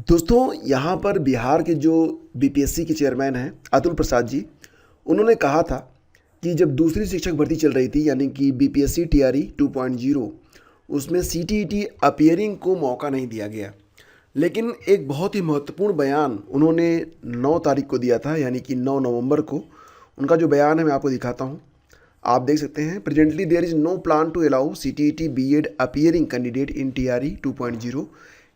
दोस्तों, यहाँ पर बिहार के जो बीपीएससी के चेयरमैन हैं अतुल प्रसाद जी, उन्होंने कहा था कि जब दूसरी शिक्षक भर्ती चल रही थी यानी कि बीपीएससी टीआरई 2.0, उसमें सीटीईटी अपीयरिंग को मौका नहीं दिया गया। लेकिन एक बहुत ही महत्वपूर्ण बयान उन्होंने 9 तारीख को दिया था, यानी कि 9 नवंबर को। उनका जो बयान है मैं आपको दिखाता हूँ, आप देख सकते हैं। Presently there is no plan to allow CTET BEd appearing candidate in TRE 2.0।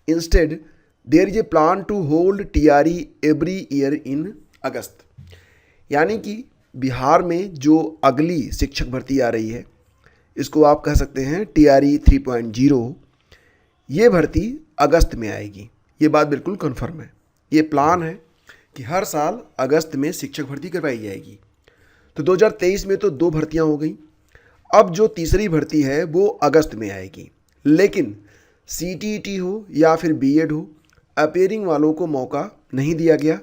Instead there is a plan to hold TRE every year in August. यानी कि बिहार में जो अगली शिक्षक भर्ती आ रही है, इसको आप कह सकते हैं टीआरई 3.0, ये भर्ती अगस्त में आएगी। ये बात बिल्कुल कन्फर्म है। ये प्लान है कि हर साल अगस्त में शिक्षक भर्ती करवाई जाएगी। तो 2023 में तो 2 भर्तियां हो गई, अब जो तीसरी भर्ती है वो अगस्त में आएगी। लेकिन सीटीईटी हो या फिर बीएड हो, अपीयरिंग वालों को मौका नहीं दिया गया।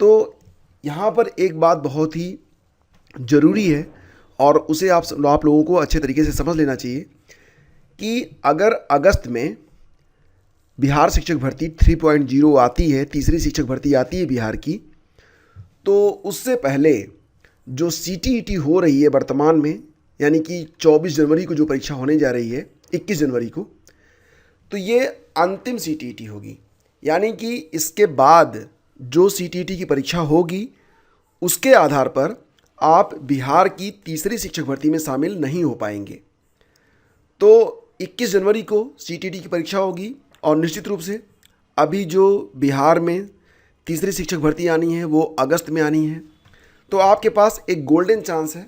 तो यहाँ पर एक बात बहुत ही ज़रूरी है और उसे आप लोगों को अच्छे तरीके से समझ लेना चाहिए कि अगर अगस्त में बिहार शिक्षक भर्ती 3.0 आती है, तीसरी शिक्षक भर्ती आती है बिहार की, तो उससे पहले जो सीटीईटी हो रही है वर्तमान में, यानी कि 24 जनवरी को जो परीक्षा होने जा रही है, 21 जनवरी को, तो ये अंतिम सीटीईटी होगी। यानी कि इसके बाद जो सीटीईटी की परीक्षा होगी, उसके आधार पर आप बिहार की तीसरी शिक्षक भर्ती में शामिल नहीं हो पाएंगे। तो 21 जनवरी को सीटीईटी की परीक्षा होगी और निश्चित रूप से अभी जो बिहार में तीसरी शिक्षक भर्ती आनी है वो अगस्त में आनी है। तो आपके पास एक गोल्डन चांस है।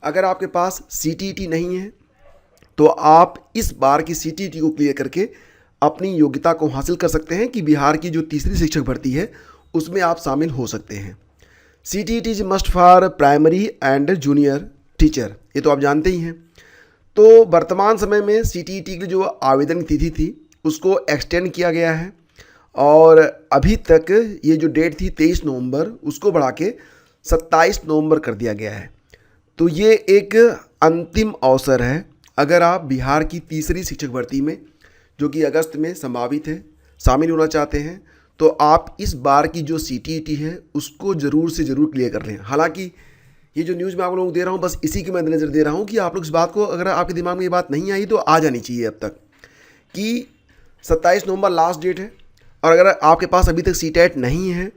अगर आपके पास सीटीईटी नहीं है तो आप इस बार की सीटीईटी को क्लियर करके अपनी योग्यता को हासिल कर सकते हैं कि बिहार की जो तीसरी शिक्षक भर्ती है उसमें आप शामिल हो सकते हैं। CTET is must for primary and junior teacher, ये तो आप जानते ही हैं। तो वर्तमान समय में सीटीईटी की जो आवेदन की तिथि थी उसको एक्सटेंड किया गया है और अभी तक ये जो डेट थी 23 नवंबर, उसको बढ़ा के 27 नवंबर कर दिया गया है। तो ये एक अंतिम अवसर है। अगर आप बिहार की तीसरी शिक्षक भर्ती में, जो कि अगस्त में संभावित है, शामिल होना चाहते हैं, तो आप इस बार की जो सीटीईटी है उसको ज़रूर से ज़रूर क्लियर कर लें। हालांकि ये जो न्यूज़ मैं आप लोगों को दे रहा हूँ, बस इसी के मद्देनज़र दे रहा हूँ कि आप लोग इस बात को, अगर आपके दिमाग में ये बात नहीं आई तो आ जानी चाहिए अब तक, कि 27 नवंबर लास्ट डेट है। और अगर आपके पास अभी तक सीटेट नहीं है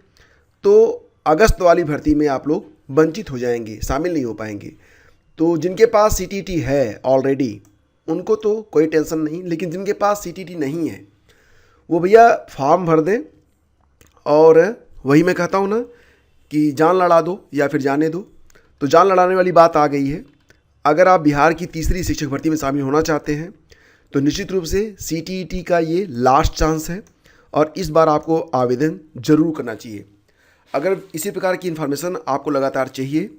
तो अगस्त वाली भर्ती में आप लोग वंचित हो जाएंगे, शामिल नहीं हो पाएंगे। तो जिनके पास सीटीईटी है ऑलरेडी उनको तो कोई टेंशन नहीं, लेकिन जिनके पास सीटीईटी नहीं है वो भैया फॉर्म भर दें। और वही मैं कहता हूँ ना कि जान लड़ा दो या फिर जाने दो। तो जान लड़ाने वाली बात आ गई है। अगर आप बिहार की तीसरी शिक्षक भर्ती में शामिल होना चाहते हैं तो निश्चित रूप से सीटीईटी का ये लास्ट चांस है और इस बार आपको आवेदन ज़रूर करना चाहिए। अगर इसी प्रकार की इन्फॉर्मेशन आपको लगातार चाहिए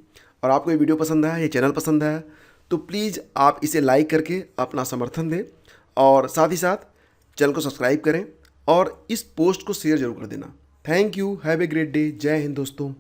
और आपको ये वीडियो पसंद आया, ये चैनल पसंद आया, तो प्लीज़ आप इसे लाइक करके अपना समर्थन दें और साथ ही साथ चैनल को सब्सक्राइब करें और इस पोस्ट को शेयर जरूर कर देना। Thank you, have a great day. जय हिंद दोस्तों।